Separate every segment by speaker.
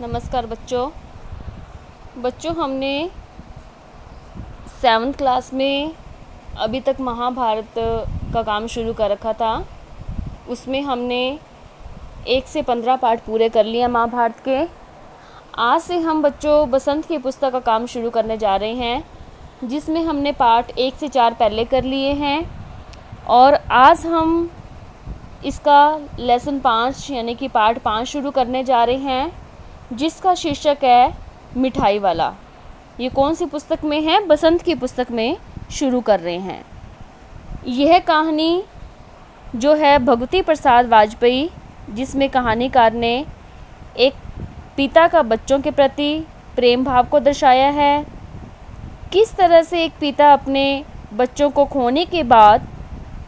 Speaker 1: नमस्कार बच्चों हमने 7th क्लास में अभी तक महाभारत का काम शुरू कर रखा था। उसमें हमने 1 से 15 पार्ट पूरे कर लिए महाभारत के। आज से हम बच्चों बसंत की पुस्तक का काम शुरू करने जा रहे हैं, जिसमें हमने पार्ट 1 से 4 पहले कर लिए हैं और आज हम इसका लेसन 5 यानी कि पार्ट 5 शुरू करने जा रहे हैं, जिसका शीर्षक है मिठाई वाला। ये कौन सी पुस्तक में है? बसंत की पुस्तक में शुरू कर रहे हैं। यह कहानी जो है भगवती प्रसाद वाजपेयी, जिसमें कहानीकार ने एक पिता का बच्चों के प्रति प्रेम भाव को दर्शाया है। किस तरह से एक पिता अपने बच्चों को खोने के बाद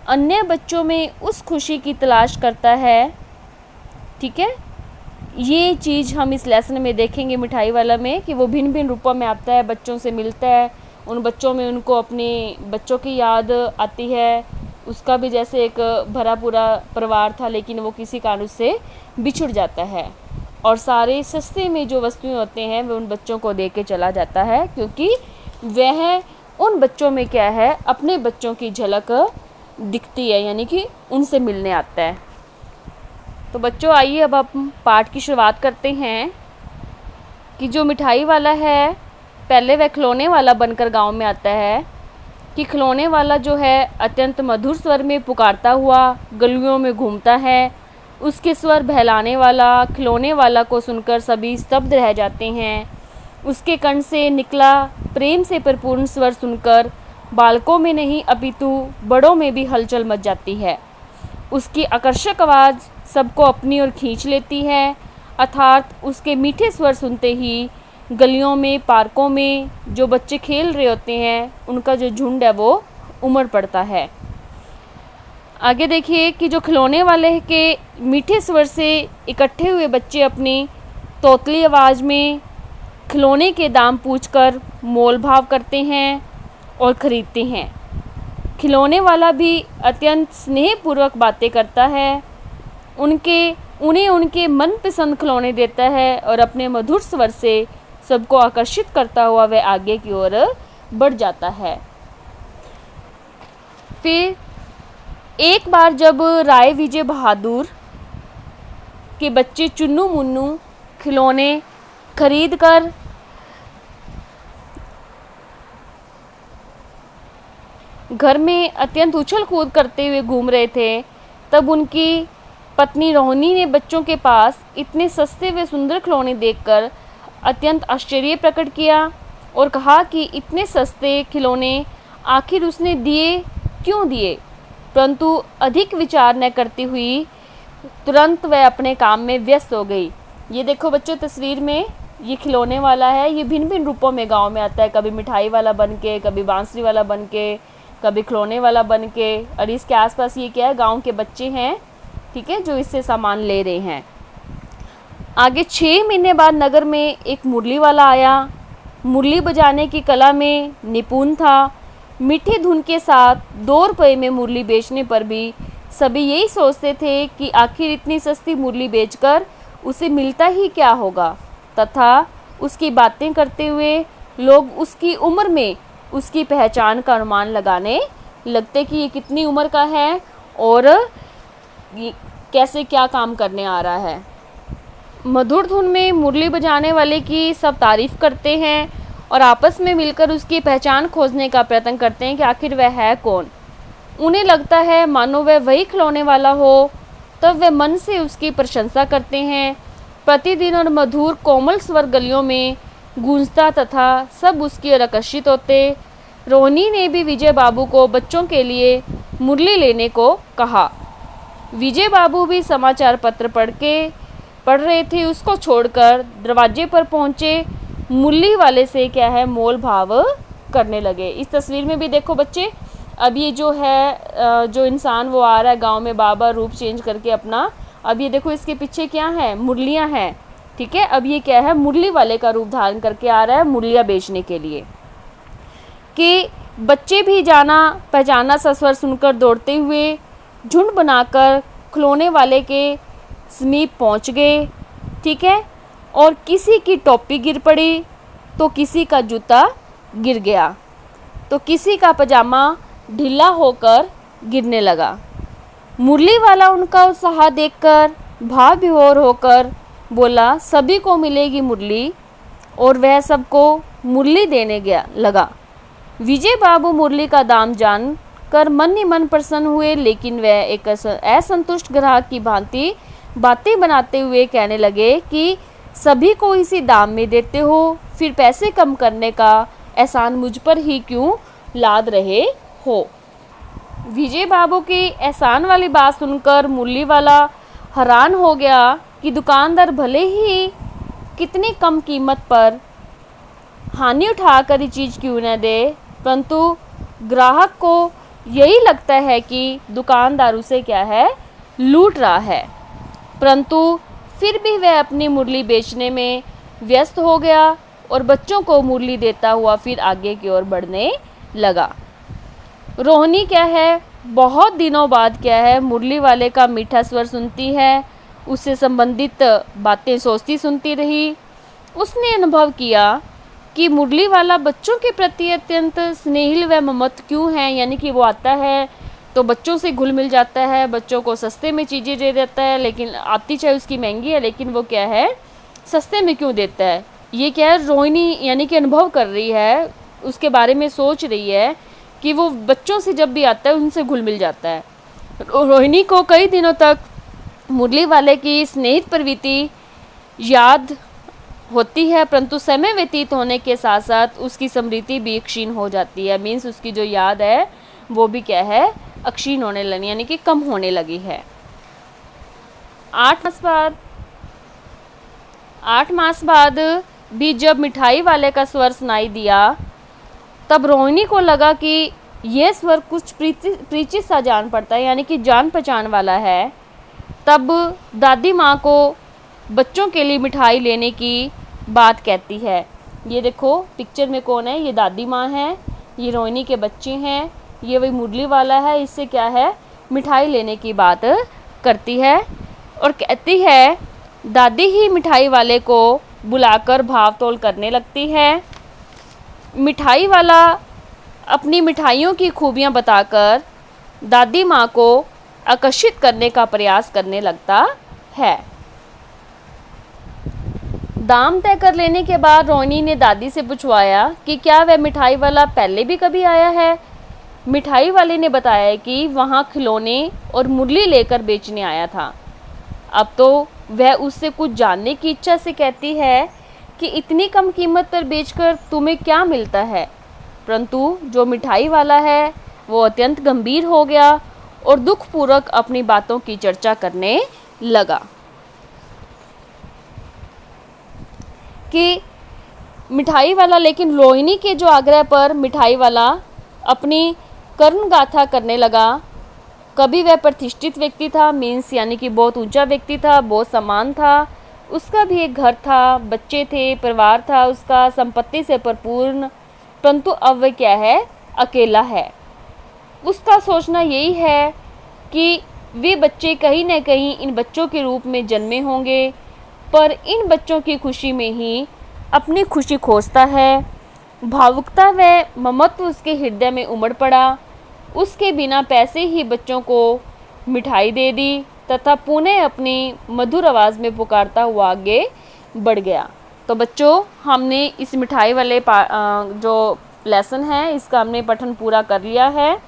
Speaker 1: अन्य बच्चों में उस खुशी की तलाश करता है। ठीक है, ये चीज़ हम इस लेसन में देखेंगे मिठाई वाला में, कि वो भिन्न भिन्न रूपों में आता है, बच्चों से मिलता है, उन बच्चों में उनको अपने बच्चों की याद आती है। उसका भी जैसे एक भरा पूरा परिवार था, लेकिन वो किसी कारण से बिछुड़ जाता है और सारे सस्ते में जो वस्तुएं होते हैं वो उन बच्चों को दे के चला जाता है, क्योंकि वह उन बच्चों में क्या है, अपने बच्चों की झलक दिखती है, यानी कि उनसे मिलने आता है। तो बच्चों आइए अब हम पाठ की शुरुआत करते हैं। कि जो मिठाई वाला है, पहले वह खिलौने वाला बनकर गांव में आता है। कि खिलौने वाला जो है अत्यंत मधुर स्वर में पुकारता हुआ गलियों में घूमता है। उसके स्वर बहलाने वाला खिलौने वाला को सुनकर सभी स्तब्ध रह जाते हैं। उसके कंठ से निकला प्रेम से परिपूर्ण स्वर सुनकर बालकों में नहीं अपितु बड़ों में भी हलचल मच जाती है। उसकी आकर्षक आवाज़ सबको अपनी ओर खींच लेती है, अर्थात उसके मीठे स्वर सुनते ही गलियों में, पार्कों में जो बच्चे खेल रहे होते हैं, उनका जो झुंड है वो उमड़ पड़ता है। आगे देखिए कि जो खिलौने वाले के मीठे स्वर से इकट्ठे हुए बच्चे अपनी तोतली आवाज़ में खिलौने के दाम पूछकर मोल भाव करते हैं और ख़रीदते हैं। खिलौने वाला भी अत्यंत स्नेहपूर्वक बातें करता है, उन्हें उनके मनपसंद खिलौने देता है और अपने मधुर स्वर से सबको आकर्षित करता हुआ वह आगे की ओर बढ़ जाता है। फिर एक बार जब राय विजय बहादुर के बच्चे चुन्नू मुन्नू खिलौने खरीद कर घर में अत्यंत उछल कूद करते हुए घूम रहे थे, तब उनकी पत्नी रोहिणी ने बच्चों के पास इतने सस्ते व सुंदर खिलौने देखकर अत्यंत आश्चर्य प्रकट किया और कहा कि इतने सस्ते खिलौने आखिर उसने दिए क्यों दिए। परंतु अधिक विचार न करती हुई तुरंत वह अपने काम में व्यस्त हो गई। ये देखो बच्चों तस्वीर में, ये खिलौने वाला है। ये भिन्न भिन्न रूपों में गांव में आता है, कभी मिठाई वाला बन के, कभी बांसुरी वाला बन के, कभी खिलौने वाला बन के। और इसके आसपास ये क्या है, गांव के बच्चे हैं, ठीक है, जो इससे सामान ले रहे हैं। आगे 6 महीने बाद नगर में एक मुरली वाला आया। मुरली बजाने की कला में निपुण था। मीठे धुन के साथ 2 रुपये में मुरली बेचने पर भी सभी यही सोचते थे कि आखिर इतनी सस्ती मुरली बेचकर उसे मिलता ही क्या होगा, तथा उसकी बातें करते हुए लोग उसकी उम्र में उसकी पहचान का अनुमान लगाने लगते कि ये कितनी उम्र का है और कैसे क्या काम करने आ रहा है। मधुर धुन में मुरली बजाने वाले की सब तारीफ करते हैं और आपस में मिलकर उसकी पहचान खोजने का प्रयत्न करते हैं कि आखिर वह है कौन। उन्हें लगता है मानो वह वही खिलौने वाला हो, तब वह मन से उसकी प्रशंसा करते हैं। प्रतिदिन और मधुर कोमल स्वर गलियों में गूंजता तथा सब उसकी ओर आकर्षित होते। रोहिणी ने भी विजय बाबू को बच्चों के लिए मुरली लेने को कहा। विजय बाबू भी समाचार पत्र पढ़ रहे थे। उसको छोड़कर दरवाजे पर पहुंचे मुरली वाले से क्या है, मोल भाव करने लगे। इस तस्वीर में भी देखो बच्चे, अब ये जो है जो इंसान वो आ रहा है गांव में बाबा रूप चेंज करके अपना, अब ये देखो इसके पीछे क्या है, मुरलियां हैं, ठीक है। अब ये क्या है, मुरली वाले का रूप धारण करके आ रहा है मुरलियां बेचने के लिए। कि बच्चे भी जाना पहचाना सा स्वर सुनकर दौड़ते हुए झुंड बनाकर खिलौने वाले के समीप पहुंच गए। ठीक है। और किसी की टोपी गिर पड़ी तो किसी का जूता गिर गया, तो किसी का पजामा ढीला होकर गिरने लगा। मुरली वाला उनका उत्साह देखकर भाव विभोर होकर बोला, सभी को मिलेगी मुरली, और वह सबको मुरली देने गया लगा। विजय बाबू मुरली का दाम जानकर मन ही मन प्रसन्न हुए, लेकिन वह एक असंतुष्ट ग्राहक की भांति बातें बनाते हुए कहने लगे कि सभी को इसी दाम में देते हो, फिर पैसे कम करने का एहसान मुझ पर ही क्यों लाद रहे हो। विजय बाबू की एहसान वाली बात सुनकर मुरली वाला हैरान हो गया कि दुकानदार भले ही कितनी कम कीमत पर हानि उठाकर ये चीज़ क्यों न दे, परंतु ग्राहक को यही लगता है कि दुकानदार उसे क्या है, लूट रहा है। परंतु फिर भी वह अपनी मुरली बेचने में व्यस्त हो गया और बच्चों को मुरली देता हुआ फिर आगे की ओर बढ़ने लगा। रोहिणी क्या है, बहुत दिनों बाद क्या है, मुरली वाले का मीठा स्वर सुनती है, उससे संबंधित बातें सोचती सुनती रही। उसने अनुभव किया कि मुरली वाला बच्चों के प्रति अत्यंत स्नेहिल व ममत्व क्यों है, यानी कि वो आता है तो बच्चों से घुल मिल जाता है, बच्चों को सस्ते में चीज़ें दे देता है, लेकिन आती चाहे उसकी महंगी है, लेकिन वो क्या है, सस्ते में क्यों देता है। ये क्या है, रोहिणी यानी कि अनुभव कर रही है, उसके बारे में सोच रही है कि वो बच्चों से जब भी आता है उनसे घुल मिल जाता है। रोहिणी को कई दिनों तक मुरली वाले की स्नेहित प्रवृत्ति याद होती है, परंतु समय व्यतीत होने के साथ साथ उसकी स्मृति भी क्षीण हो जाती है। मीन्स उसकी जो याद है वो भी क्या है, अक्षीण होने लगी, यानी कि कम होने लगी है। 8 मास बाद भी जब मिठाई वाले का स्वर सुनाई दिया, तब रोहिणी को लगा कि यह स्वर कुछ परिचित सा जान पड़ता है, यानी कि जान पहचान वाला है। तब दादी माँ को बच्चों के लिए मिठाई लेने की बात कहती है। ये देखो पिक्चर में कौन है, ये दादी माँ है, ये रोहिणी के बच्चे हैं, ये वही मुरली वाला है। इससे क्या है, मिठाई लेने की बात करती है और कहती है, दादी ही मिठाई वाले को बुलाकर भाव तोल करने लगती है। मिठाई वाला अपनी मिठाइयों की खूबियाँ बताकर दादी माँ को आकर्षित करने का प्रयास करने लगता है। दाम तय कर लेने के बाद रोहिणी ने दादी से पूछवाया कि क्या वह मिठाई वाला पहले भी कभी आया है। मिठाई वाले ने बताया कि वहाँ खिलौने और मुरली लेकर बेचने आया था। अब तो वह उससे कुछ जानने की इच्छा से कहती है कि इतनी कम कीमत पर बेचकर तुम्हें क्या मिलता है। परंतु जो मिठाई वाला है वो अत्यंत गंभीर हो गया और दुखपूर्वक अपनी बातों की चर्चा करने लगा कि मिठाई वाला, लेकिन रोहिणी के जो आग्रह पर मिठाई वाला अपनी करुण गाथा करने लगा। कभी वह प्रतिष्ठित व्यक्ति था, मीन्स यानी कि बहुत ऊंचा व्यक्ति था, बहुत सम्मान था, उसका भी एक घर था, बच्चे थे, परिवार था उसका, संपत्ति से भरपूर, परंतु अब वह क्या है, अकेला है। उसका सोचना यही है कि वे बच्चे कहीं न कहीं इन बच्चों के रूप में जन्मे होंगे, पर इन बच्चों की खुशी में ही अपनी खुशी खोजता है। भावुकता व ममत्व उसके हृदय में उमड़ पड़ा। उसके बिना पैसे ही बच्चों को मिठाई दे दी तथा पुनः अपनी मधुर आवाज़ में पुकारता हुआ आगे बढ़ गया। तो बच्चों, हमने इस मिठाई वाले जो लेसन है इसका हमने पठन पूरा कर लिया है।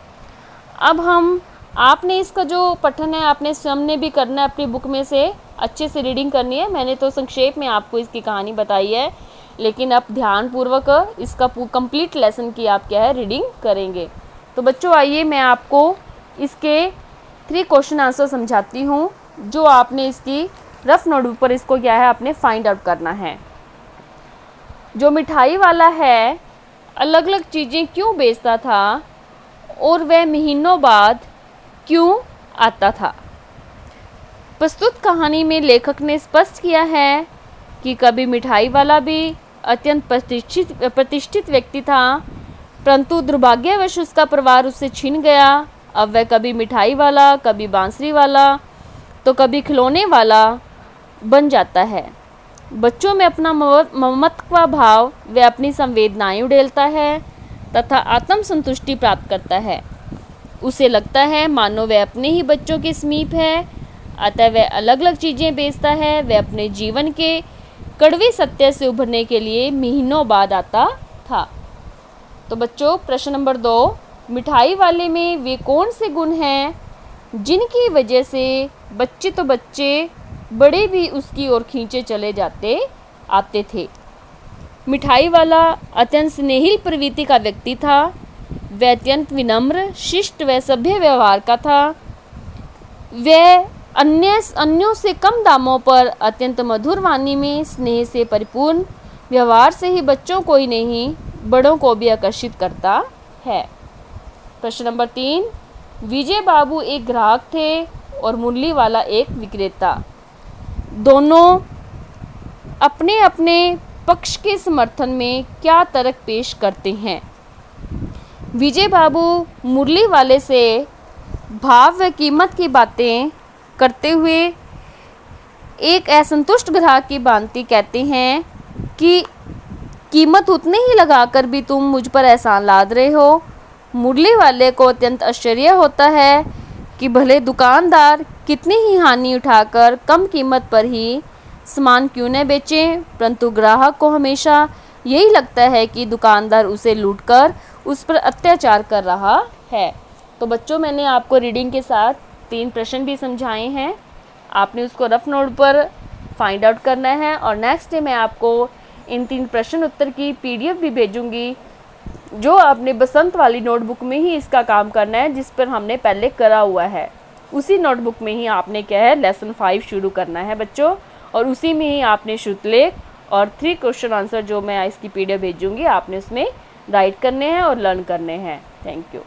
Speaker 1: अब आपने इसका जो पठन है आपने स्वयं ने भी करना है, अपनी बुक में से अच्छे से रीडिंग करनी है। मैंने तो संक्षेप में आपको इसकी कहानी बताई है, लेकिन अब ध्यानपूर्वक इसका कंप्लीट लेसन की आप क्या है, रीडिंग करेंगे। तो बच्चों आइए मैं आपको इसके 3 क्वेश्चन आंसर समझाती हूँ, जो आपने इसकी रफ नोटबुक पर इसको क्या है, आपने फाइंड आउट करना है। जो मिठाई वाला है अलग अलग चीज़ें क्यों बेचता था और वह महीनों बाद क्यों आता था। प्रस्तुत कहानी में लेखक ने स्पष्ट किया है कि कभी मिठाई वाला भी अत्यंत प्रतिष्ठित व्यक्ति था, परंतु दुर्भाग्यवश उसका परिवार उससे छिन गया। अब वह कभी मिठाई वाला, कभी बांसुरी वाला, तो कभी खिलौने वाला बन जाता है। बच्चों में अपना ममत्व भाव व अपनी संवेदनाएं उड़ेलता है तथा आत्मसंतुष्टि प्राप्त करता है। उसे लगता है मानो वह अपने ही बच्चों के समीप है, अतः वह अलग अलग चीज़ें बेचता है। वह अपने जीवन के कड़वे सत्य से उभरने के लिए महीनों बाद आता था। तो बच्चों प्रश्न नंबर 2, मिठाई वाले में वे कौन से गुण हैं जिनकी वजह से बच्चे बड़े भी उसकी ओर खींचे चले आते थे। मिठाई वाला अत्यंत स्नेहिल प्रवृत्ति का व्यक्ति था। वह अत्यंत विनम्र, शिष्ट व सभ्य व्यवहार का था। वह अन्यों से कम दामों पर अत्यंत मधुर वाणी में स्नेह से परिपूर्ण व्यवहार से ही बच्चों को ही नहीं बड़ों को भी आकर्षित करता है। प्रश्न नंबर 3, विजय बाबू एक ग्राहक थे और मुरली वाला एक विक्रेता। दोनों अपने अपने पक्ष के समर्थन में क्या तर्क पेश करते हैं। विजय बाबू मुरली वाले से भाव व कीमत की बातें करते हुए एक असंतुष्ट ग्राहक की भांति कहते हैं कि कीमत उतने ही लगाकर भी तुम मुझ पर एहसान लाद रहे हो। मुरली वाले को अत्यंत आश्चर्य होता है कि भले दुकानदार कितनी ही हानि उठाकर कम कीमत पर ही सामान क्यों न बेचें, परंतु ग्राहक को हमेशा यही लगता है कि दुकानदार उसे लूटकर उस पर अत्याचार कर रहा है। तो बच्चों मैंने आपको रीडिंग के साथ 3 प्रश्न भी समझाए हैं। आपने उसको रफ नोट पर फाइंड आउट करना है और नेक्स्ट डे मैं आपको इन 3 प्रश्न उत्तर की PDF भी भेजूंगी, जो आपने बसंत वाली नोटबुक में ही इसका काम करना है जिस पर हमने पहले करा हुआ है। उसी नोटबुक में ही आपने क्या है लेसन 5 शुरू करना है बच्चों, और उसी में ही आपने श्रुतलेख और 3 क्वेश्चन आंसर जो मैं इसकी PDF भेजूंगी आपने उसमें राइट करने हैं और लर्न करने हैं। Thank you.